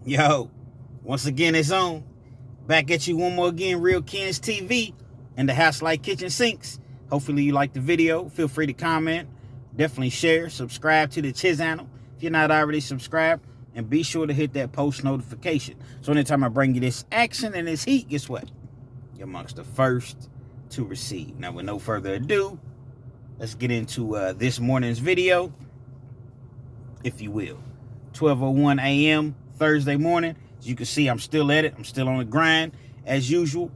Yo, once again, it's on. Back at you one more again, Real Kens TV and the House Like Kitchen Sinks. Hopefully you like the video. Feel free to comment. Definitely share. Subscribe to the channel if you're not already subscribed. And be sure to hit that post notification. So anytime I bring you this action and this heat, guess what? You're amongst the first to receive. Now, with no further ado, let's get into this morning's video, if you will. 12:01 a.m. Thursday morning. As you can see, I'm still at it. I'm still on the grind, as usual.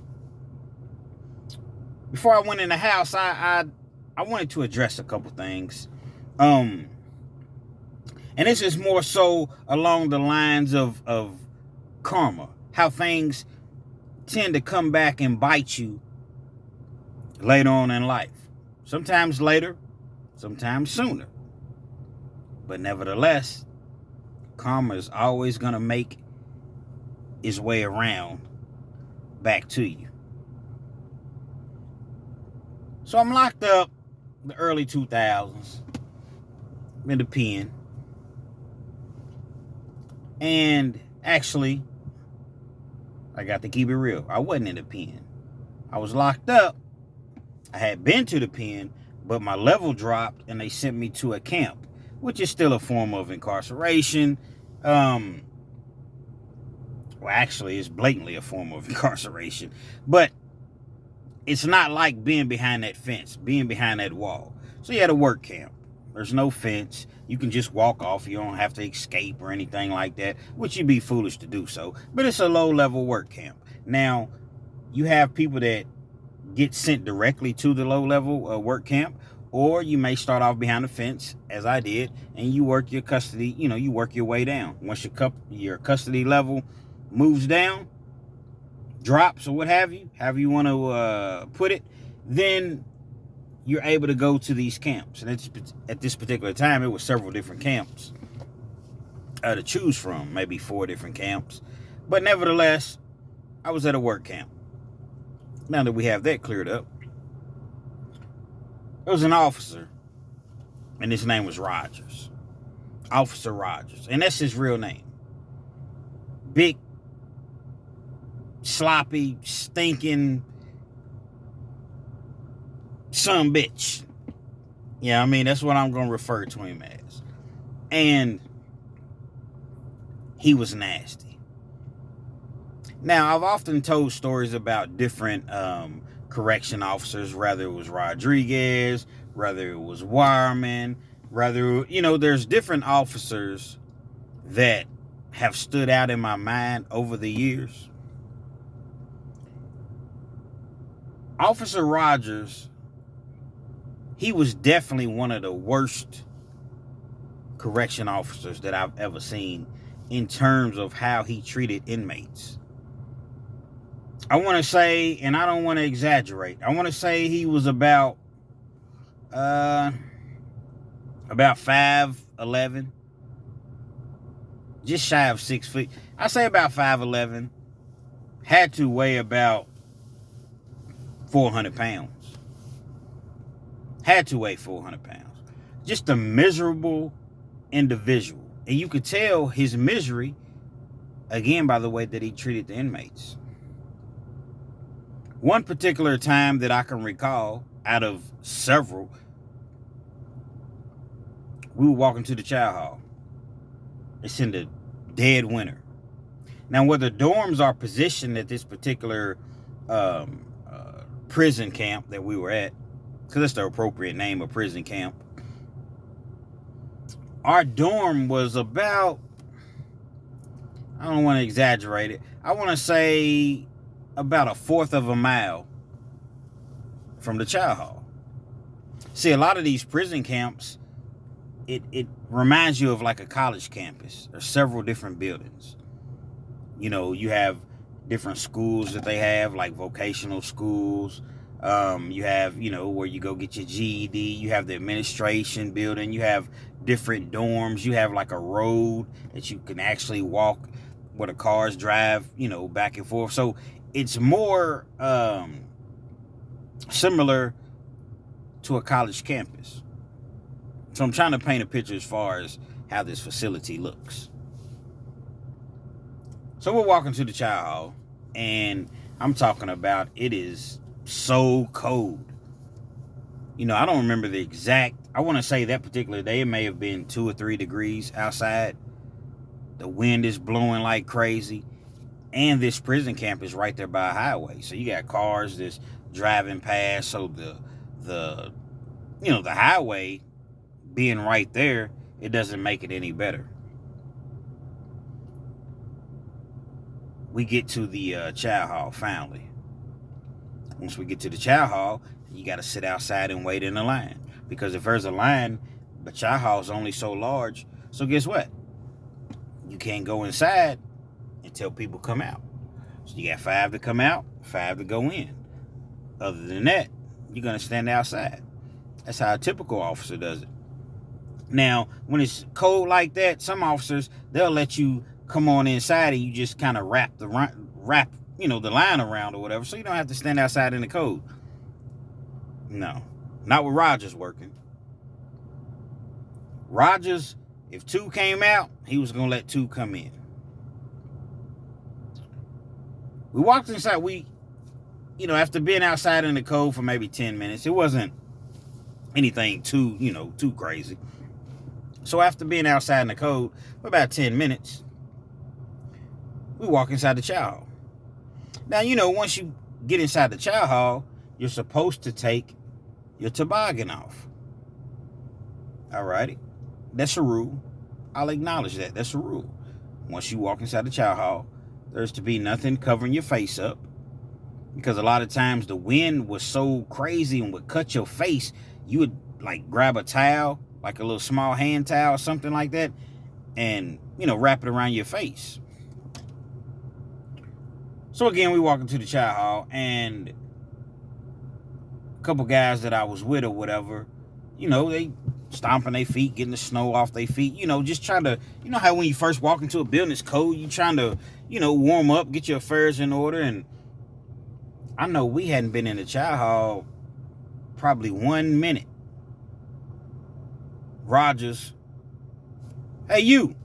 Before I went in the house, I wanted to address a couple things. And this is more so along the lines of karma. How things tend to come back and bite you later on in life. Sometimes later, sometimes sooner. But nevertheless, karma is always going to make its way around back to you. So I'm locked up in the early 2000s in the pen. And actually, I got to keep it real. I wasn't in the pen. I was locked up. I had been to the pen, but my level dropped and they sent me to a camp, which is still a form of incarceration. Well, actually, it's blatantly a form of incarceration. But it's not like being behind that fence, being behind that wall. So you had a work camp. There's no fence. You can just walk off. You don't have to escape or anything like that, which you'd be foolish to do so. But it's a low-level work camp. Now, you have people that get sent directly to the low-level work camp, or you may start off behind the fence, as I did, and you work your custody, you work your way down. Once your custody level moves down, drops, or what have you, however you want to put it, then you're able to go to these camps. And at this particular time, it was several different camps to choose from, maybe 4 different camps. But nevertheless, I was at a work camp. Now that we have that cleared up, there was an officer, and his name was Rogers. Officer Rogers. And that's his real name. Big, sloppy, stinking son bitch. Yeah, I mean, that's what I'm going to refer to him as. And he was nasty. Now, I've often told stories about different correction officers, whether it was Rodriguez, whether it was Wireman, there's different officers that have stood out in my mind over the years. Officer Rogers, he was definitely one of the worst correction officers that I've ever seen in terms of how he treated inmates. I want to say, and I don't want to exaggerate, I want to say he was about 5'11", just shy of 6 feet. I say about 5'11", had to weigh about 400 pounds. Had to weigh 400 pounds. Just a miserable individual. And you could tell his misery, again, by the way that he treated the inmates. One particular time that I can recall, out of several, we were walking to the child hall. It's in the dead winter. Now, where the dorms are positioned at this particular prison camp that we were at, because that's the appropriate name of prison camp, our dorm was about, I don't want to exaggerate it, I want to say about 1/4 of a mile from the child hall. See, a lot of these prison camps, it reminds you of like a college campus. There's several different buildings. You have different schools that they have, like vocational schools. You have, where you go get your GED. You have the administration building. You have different dorms. You have like a road that you can actually walk where the cars drive, back and forth. So it's more similar to a college campus. So I'm trying to paint a picture as far as how this facility looks. So we're walking to the chow hall, and I'm talking about it is so cold. I don't remember the exact, I want to say that particular day, it may have been 2 or 3 degrees outside. The wind is blowing like crazy. And this prison camp is right there by a highway. So you got cars that's driving past. So the highway being right there, it doesn't make it any better. We get to the chow hall finally. Once we get to the chow hall, you got to sit outside and wait in a line. Because if there's a line, the chow hall is only so large. So guess what? You can't go inside until people come out. So you got 5 to come out, 5 to go in. Other than that, you're going to stand outside. That's how a typical officer does it. Now, when it's cold like that, some officers, they'll let you come on inside and you just kind of wrap the line around or whatever, so you don't have to stand outside in the cold. No, not with Rogers working. Rogers, if 2 came out, he was going to let 2 come in. We walked inside. After being outside in the cold for maybe 10 minutes, it wasn't anything too crazy. So after being outside in the cold for about 10 minutes, we walk inside the chow hall. Now, once you get inside the chow hall, you're supposed to take your toboggan off. All righty. That's a rule. I'll acknowledge that. That's a rule. Once you walk inside the chow hall, there's to be nothing covering your face up, because a lot of times the wind was so crazy and would cut your face, you would grab a towel, like a little small hand towel or something like that, and wrap it around your face. So again, we walk into the chow hall, and a couple guys that I was with or whatever, they stomping their feet, getting the snow off their feet, just trying to, how when you first walk into a building, it's cold, you trying to, warm up, get your affairs in order. And I know we hadn't been in the chow hall probably 1 minute. Rogers, hey, you,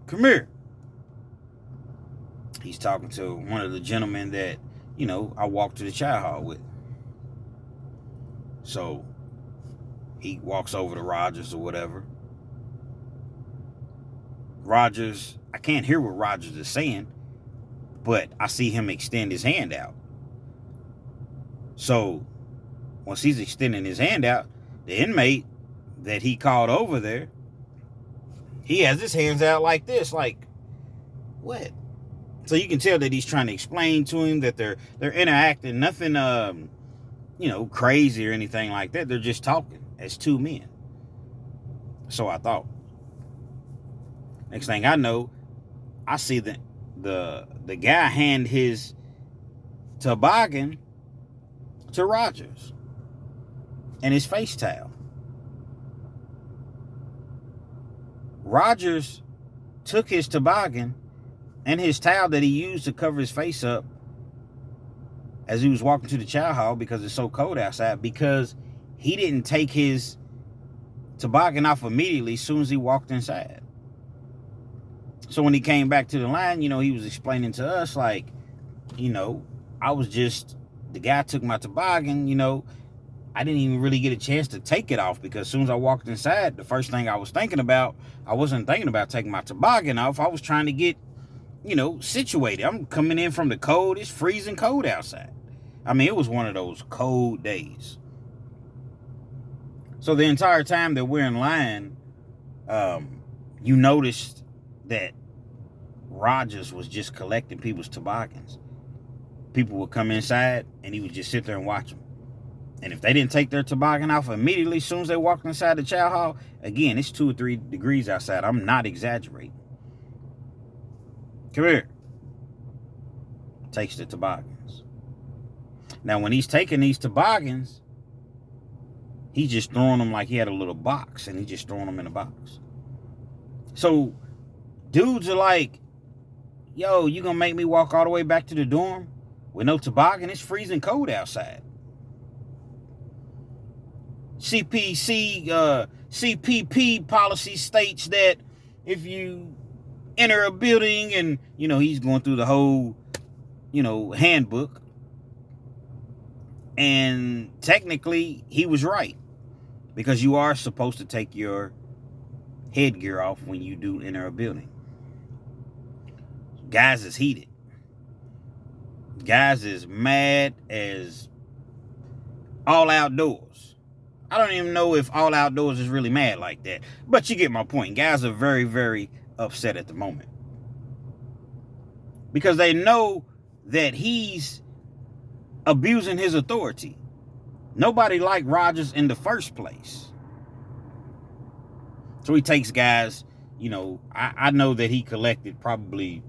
come here. He's talking to one of the gentlemen that, I walked to the chow hall with. So he walks over to Rogers or whatever. Rogers, I can't hear what Rogers is saying, but I see him extend his hand out. So once he's extending his hand out, the inmate that he called over there, he has his hands out like this, like, what? So you can tell that he's trying to explain to him that they're interacting, nothing crazy or anything like that. They're just talking as 2 men. So I thought. Next thing I know, I see the guy hand his toboggan to Rogers and his face towel. Rogers took his toboggan and his towel that he used to cover his face up as he was walking to the chow hall, because it's so cold outside, because he didn't take his toboggan off immediately as soon as he walked inside. So when he came back to the line, he was explaining to us, like, I was just, the guy took my toboggan, I didn't even really get a chance to take it off, because as soon as I walked inside, the first thing I was thinking about, I wasn't thinking about taking my toboggan off. I was trying to get, situated. I'm coming in from the cold. It's freezing cold outside. I mean, it was one of those cold days. So the entire time that we're in line, you noticed that Rogers was just collecting people's toboggans. People would come inside and he would just sit there and watch them. And if they didn't take their toboggan off immediately as soon as they walked inside the chow hall, again, it's 2 or 3 degrees outside. I'm not exaggerating. Come here. Takes the toboggans. Now, when he's taking these toboggans, he's just throwing them like he had a little box, and he's just throwing them in a box. So dudes are like, yo, you gonna make me walk all the way back to the dorm with no toboggan? It's freezing cold outside. CPP policy states that if you enter a building, and, he's going through the whole, handbook. And technically, he was right, because you are supposed to take your headgear off when you do enter a building. Guys is heated. Guys is mad as all outdoors. I don't even know if all outdoors is really mad like that, but you get my point. Guys are very, very upset at the moment, because they know that he's abusing his authority. Nobody liked Rogers in the first place. So he takes guys, I know that he collected, probably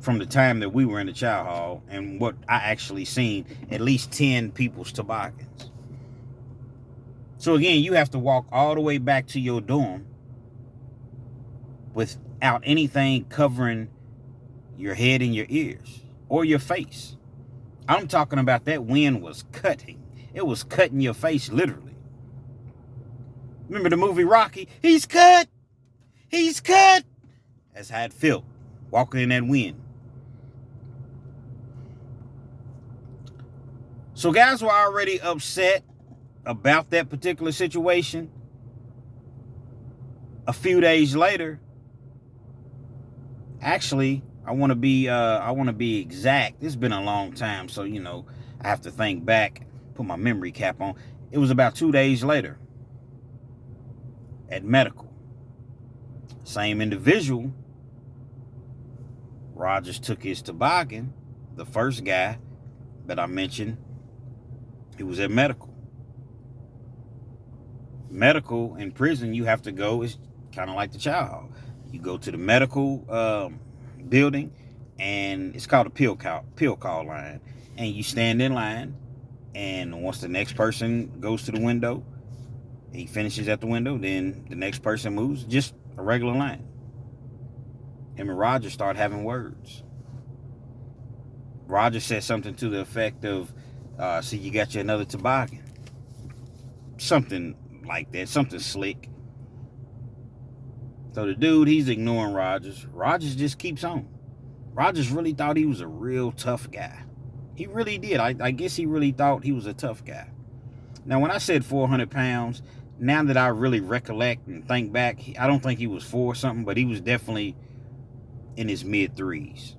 from the time that we were in the chow hall and what I actually seen, at least 10 people's toboggans. So again, you have to walk all the way back to your dorm without anything covering your head and your ears or your face. I'm talking about that wind was cutting. It was cutting your face, literally. Remember the movie Rocky? He's cut! He's cut! That's how it felt, walking in that wind. So guys were already upset about that particular situation. A few days later, actually, I want to be exact. It's been a long time, so I have to think back, put my memory cap on. It was about 2 days later at medical. Same individual. Rogers took his toboggan. The first guy that I mentioned, he was at medical. Medical in prison, you have to go. It's kind of like the chow hall. You go to the medical building, and it's called a pill call line. And you stand in line, and once the next person goes to the window, he finishes at the window, then the next person moves. Just a regular line. Him and Roger start having words. Roger said something to the effect of, "See, you got you another toboggan." Something like that, something slick. So the dude, he's ignoring Rogers. Rogers just keeps on. Rogers really thought he was a real tough guy. He really did. I guess he really thought he was a tough guy. Now, when I said 400 pounds, now that I really recollect and think back, I don't think he was 4 something, but he was definitely in his mid-3s.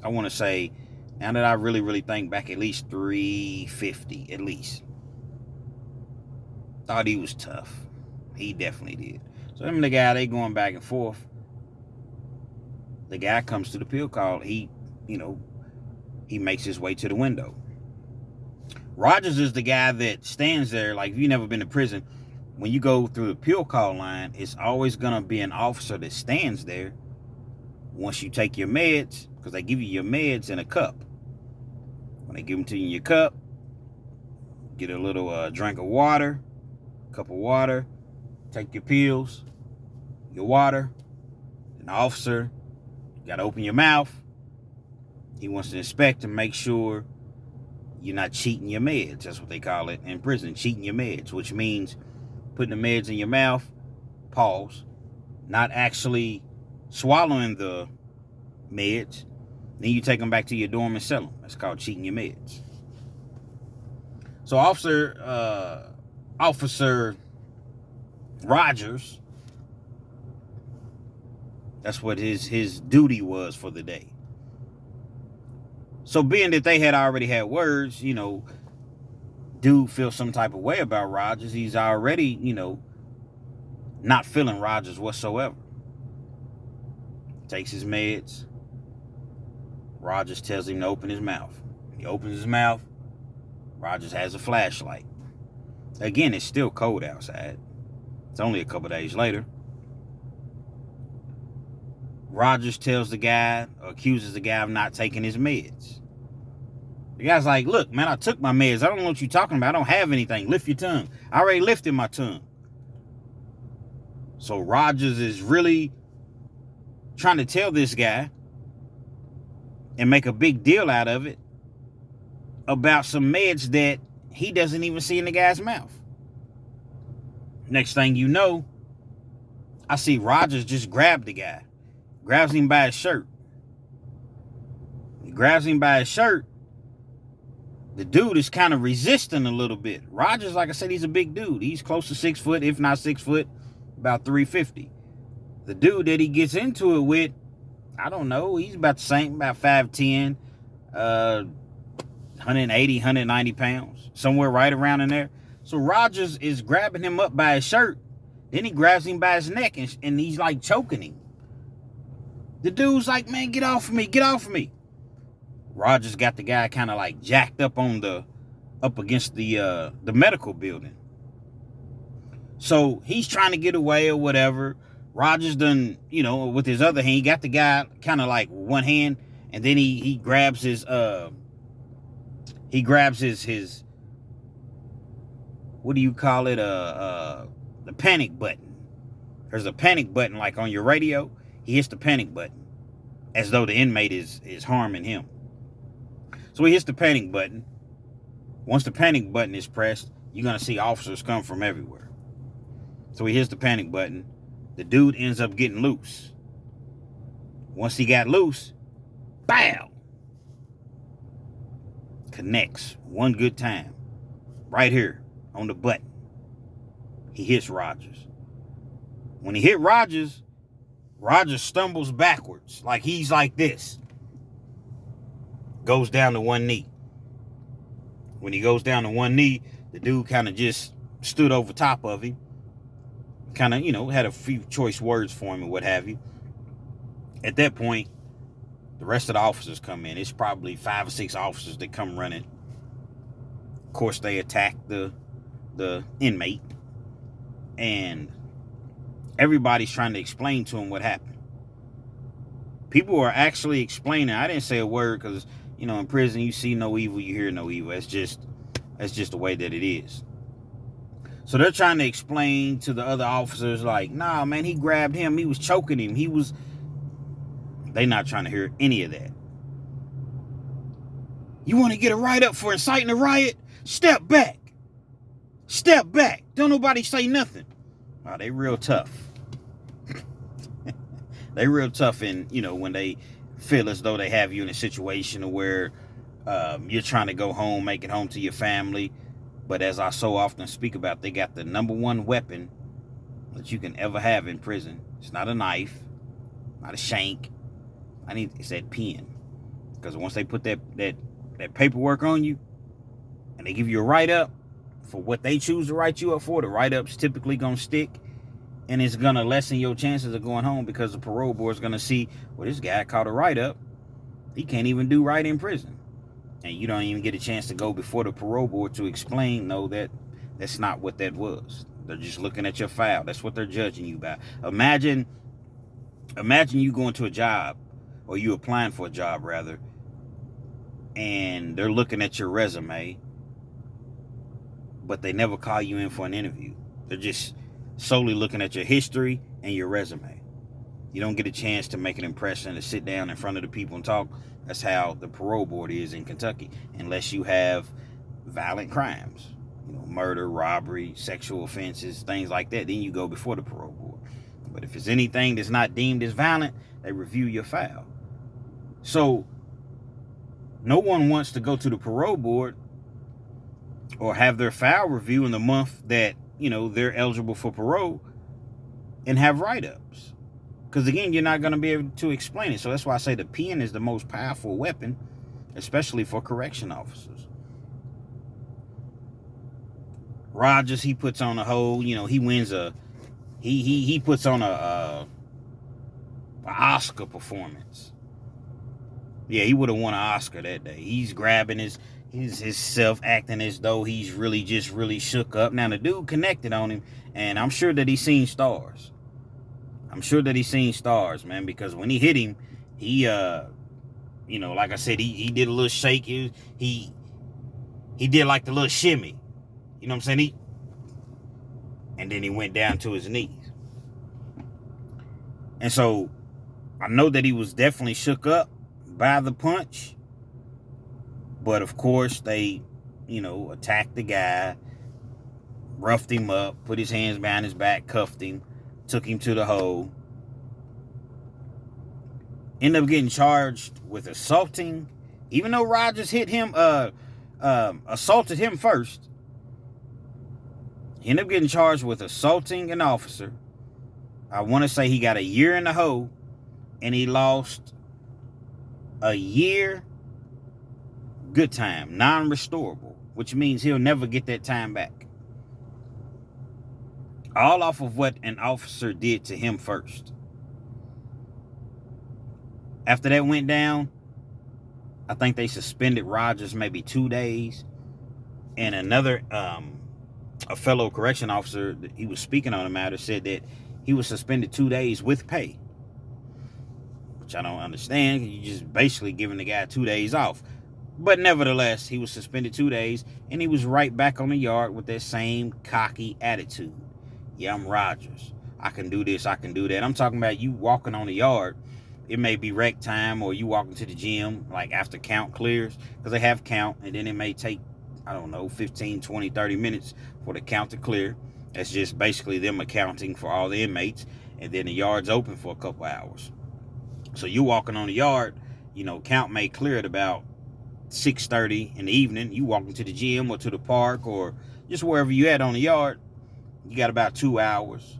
I want to say, now that I really, really think back, at least 350, at least. Thought he was tough. He definitely did. So him and the guy, they going back and forth. The guy comes to the pill call. He makes his way to the window. Rogers is the guy that stands there. Like, if you've never been to prison, when you go through the pill call line, it's always going to be an officer that stands there once you take your meds, because they give you your meds in a cup. When they give them to you in your cup, get a little drink of water, cup of water, take your pills, your water. An officer, you got to open your mouth. He wants to inspect and make sure you're not cheating your meds. That's what they call it in prison, cheating your meds, which means putting the meds in your mouth, pause, not actually swallowing the meds. Then you take them back to your dorm and sell them. That's called cheating your meds. So Officer Rogers, that's what his duty was for the day. So being that they had already had words, dude feels some type of way about Rogers. He's already, not feeling Rogers whatsoever. Takes his meds. Rogers tells him to open his mouth. He opens his mouth. Rogers has a flashlight. Again, it's still cold outside. It's only a couple days later. Rogers tells the guy, or accuses the guy of not taking his meds. The guy's like, "Look, man, I took my meds. I don't know what you're talking about. I don't have anything. Lift your tongue." I already lifted my tongue. So Rogers is really trying to tell this guy and make a big deal out of it about some meds that he doesn't even see in the guy's mouth. Next thing you know, I see Rogers just grab the guy. grabs him by his shirt. He grabs him by his shirt. The dude is kind of resisting a little bit. Rogers, like I said, he's a big dude. He's close to 6 foot, if not 6 foot, about 350. The dude that he gets into it with, I don't know, he's about the same, about 5'10", 180, 190 pounds, somewhere right around in there. So Rogers is grabbing him up by his shirt. Then he grabs him by his neck and he's like choking him. The dude's like, man, get off of me, get off of me. Rogers got the guy kind of like jacked up up against the medical building. So he's trying to get away or whatever. Rogers done, with his other hand, he got the guy kind of like one hand, and then he grabs his what do you call it? The panic button. There's a panic button like on your radio. He hits the panic button as though the inmate is harming him. So he hits the panic button. Once the panic button is pressed, you're going to see officers come from everywhere. So he hits the panic button. The dude ends up getting loose. Once he got loose, BAM! Connects one good time. Right here on the button. He hits Rogers. When he hit Rogers, Rogers stumbles backwards. Like he's like this. Goes down to one knee. When he goes down to one knee, the dude kind of just stood over top of him. Kind of, had a few choice words for him and what have you. At that point, the rest of the officers come in. It's probably 5 or 6 officers that come running. Of course, they attack the inmate. And everybody's trying to explain to him what happened. People are actually explaining. I didn't say a word because, in prison, you see no evil, you hear no evil. That's just the way that it is. So they're trying to explain to the other officers, like, nah, man, he grabbed him. He was choking him. They're not trying to hear any of that. You want to get a write-up for inciting a riot? Step back. Step back. Don't nobody say nothing. Oh, they real tough. They real tough when they feel as though they have you in a situation where you're trying to go home, make it home to your family. But as I so often speak about, they got the number one weapon that you can ever have in prison. It's not a knife, not a shank. It's that pen. Because once they put that paperwork on you and they give you a write-up for what they choose to write you up for, the write-up's typically going to stick. And it's going to lessen your chances of going home because the parole board is going to see, well, this guy caught a write-up. He can't even do right in prison. And you don't even get a chance to go before the parole board to explain, no, that's not what that was. They're just looking at your file. That's what they're judging you by. Imagine you going to a job, or you applying for a job, rather, and they're looking at your resume, but they never call you in for an interview. They're just solely looking at your history and your resume. You don't get a chance to make an impression, to sit down in front of the people and talk. That's how the parole board is in Kentucky, unless you have violent crimes, murder, robbery, sexual offenses, things like that. Then you go before the parole board. But if it's anything that's not deemed as violent, they review your file. So no one wants to go to the parole board or have their file review in the month that, they're eligible for parole and have write-ups. Because, again, you're not going to be able to explain it. So that's why I say the pen is the most powerful weapon, especially for correction officers. Rogers, he puts on a whole, he wins he puts on a Oscar performance. Yeah, he would have won an Oscar that day. He's grabbing his self, acting as though he's really shook up. Now, the dude connected on him, and I'm sure that he's seen stars. Man, because when he hit him, he, like I said, he did a little shake. He did like the little shimmy. You know what I'm saying? And then he went down to his knees. And so I know that he was definitely shook up by the punch. But of course, they, attacked the guy, roughed him up, put his hands behind his back, cuffed him, took him to the hole. Ended up getting charged with assaulting, even though Rogers hit him, assaulted him first. He ended up getting charged with assaulting an officer. I want to say he got a year in the hole, and he lost a year good time, non-restorable, which means he'll never get that time back. All off of what an officer did to him first. After that went down, I think they suspended Rogers maybe 2 days. And another, a fellow correction officer, he was speaking on the matter, said that he was suspended 2 days with pay. Which I don't understand. You just basically giving the guy 2 days off. But nevertheless, he was suspended 2 days, and he was right back on the yard with that same cocky attitude. Yeah, I'm Rogers. I can do this, I can do that. I'm talking about you walking on the yard. It may be rec time, or you walking to the gym, like after count clears, because they have count, and then it may take, I don't know, 15, 20, 30 minutes for the count to clear. That's just basically them accounting for all the inmates, and then the yard's open for a couple hours. So you walking on the yard, count may clear at about 6:30 in the evening. You walking to the gym or to the park or just wherever you at on the yard, you got about 2 hours.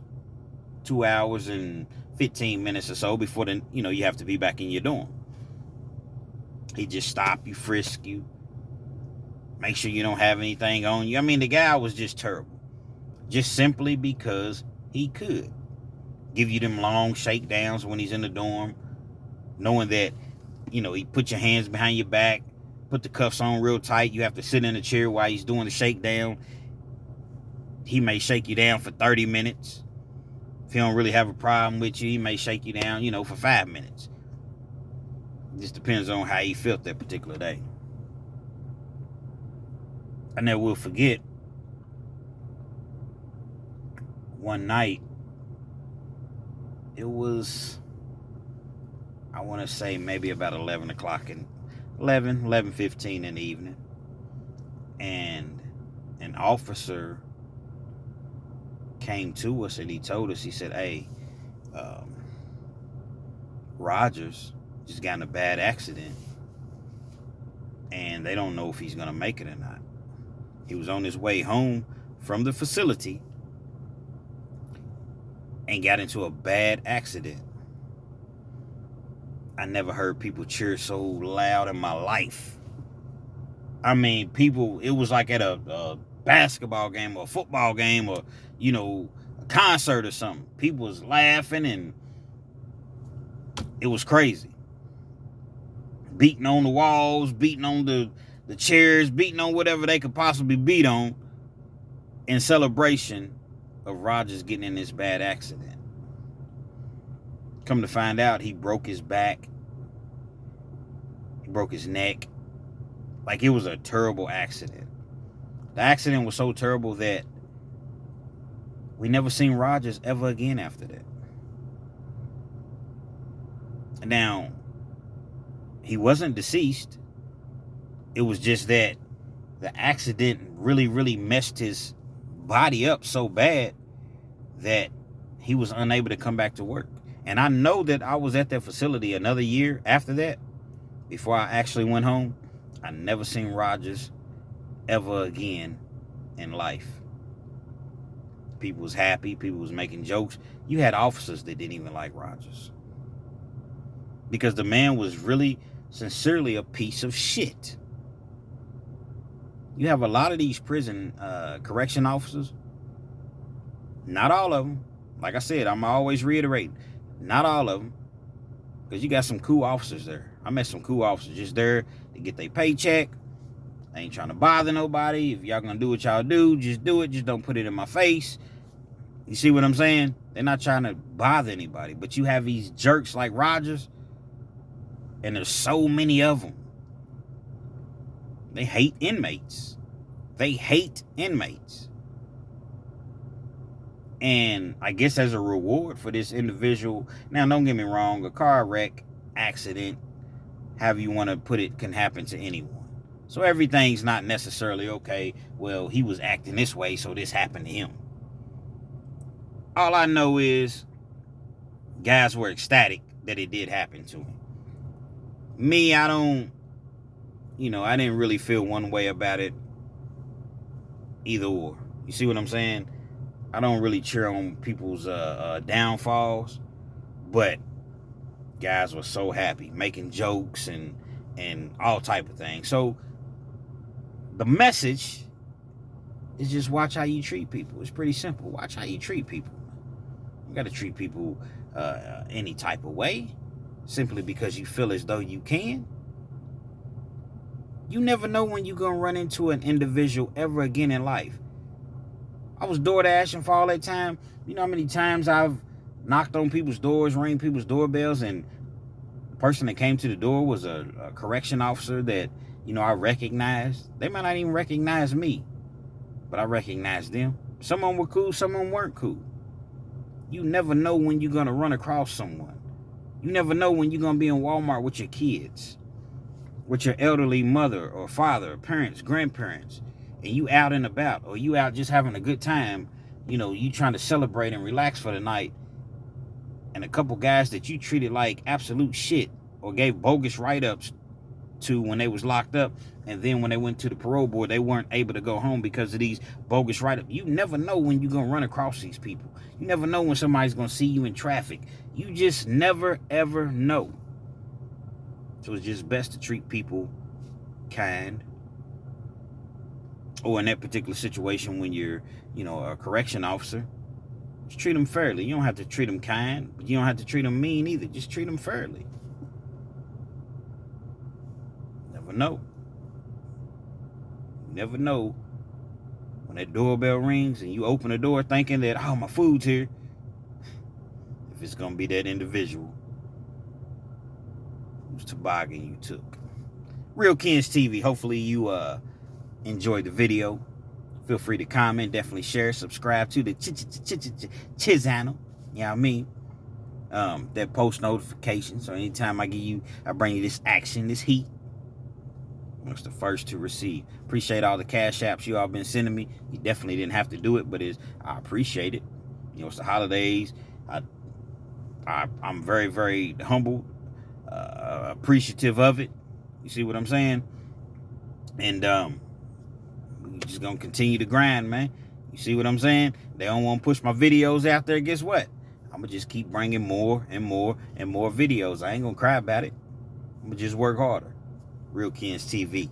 2 hours and 15 minutes or so before you have to be back in your dorm. He just stop you, frisk you, make sure you don't have anything on you. I mean, the guy was just terrible. Just simply because he could. Give you them long shakedowns when he's in the dorm, knowing that, he put your hands behind your back, put the cuffs on real tight. You have to sit in a chair while he's doing the shakedown. He may shake you down for 30 minutes. If he don't really have a problem with you, he may shake you down, for 5 minutes. It just depends on how he felt that particular day. I never will forget one night. It was, I want to say maybe about 11 o'clock and 11:15 in the evening. And an officer came to us and he told us, he said, hey, Rogers just got in a bad accident and they don't know if he's going to make it or not. He was on his way home from the facility and got into a bad accident. I never heard people cheer so loud in my life. I mean, people, it was like at a basketball game or a football game or, a concert or something. People was laughing and it was crazy. Beating on the walls, beating on the chairs, beating on whatever they could possibly beat on in celebration of Rogers getting in this bad accident. Come to find out, he broke his back. He broke his neck. Like, it was a terrible accident. The accident was so terrible that we never seen Rogers ever again after that. Now, he wasn't deceased. It was just that the accident really, really messed his body up so bad that he was unable to come back to work. And I know that I was at that facility another year after that, before I actually went home. I never seen Rogers ever again in life. People was happy. People was making jokes. You had officers that didn't even like Rogers. Because the man was really, sincerely a piece of shit. You have a lot of these prison correction officers. Not all of them. Like I said, I'm always reiterating. Not all of them. Because you got some cool officers there. I met some cool officers just there to get their paycheck. They ain't trying to bother nobody. If y'all gonna do what y'all do, just do it. Just don't put it in my face. You see what I'm saying? They're not trying to bother anybody. But you have these jerks like Rogers, and there's so many of them. They hate inmates. They hate inmates. And I guess as a reward for this individual, now don't get me wrong, a car wreck, accident, however you want to put it, can happen to anyone. So everything's not necessarily, okay, well, he was acting this way, so this happened to him. All I know is guys were ecstatic that it did happen to him. Me, I don't, I didn't really feel one way about it either or. You see what I'm saying? I don't really cheer on people's downfalls, but guys were so happy, making jokes and all type of things. So the message is just watch how you treat people. It's pretty simple. Watch how you treat people. You got to treat people any type of way, simply because you feel as though you can. You never know when you're going to run into an individual ever again in life. I was door dashing for all that time. You know how many times I've knocked on people's doors, rang people's doorbells, and the person that came to the door was a correction officer that, I recognized. They might not even recognize me, but I recognized them. Some of them were cool, some of them weren't cool. You never know when you're going to run across someone. You never know when you're going to be in Walmart with your kids, with your elderly mother or father, parents, grandparents, and you out and about, or you out just having a good time, you trying to celebrate and relax for the night, and a couple guys that you treated like absolute shit or gave bogus write-ups to when they was locked up, and then when they went to the parole board, they weren't able to go home because of these bogus write-ups. You never know when you're going to run across these people. You never know when somebody's going to see you in traffic. You just never, ever know. So it's just best to treat people kind. Or in that particular situation, when you're, a correction officer, just treat them fairly. You don't have to treat them kind, but you don't have to treat them mean either. Just treat them fairly. Never know. You never know when that doorbell rings and you open the door thinking that, oh, my food's here. If it's going to be that individual whose toboggan you took. Real Kens TV. Hopefully you enjoyed the video. Feel free to comment, definitely share, subscribe to the channel. You know what I mean? That post notifications. So anytime I bring you this action, this heat, it's the first to receive. Appreciate all the cash apps you all been sending me. You definitely didn't have to do it, but I appreciate it. It's the holidays. I'm very, very humbled, appreciative of it. You see what I'm saying? And we're just gonna continue to grind, man. You see what I'm saying? They don't want to push my videos out there. Guess what? I'm gonna just keep bringing more and more and more videos. I ain't gonna cry about it. I'm gonna just work harder. Real Kens TV.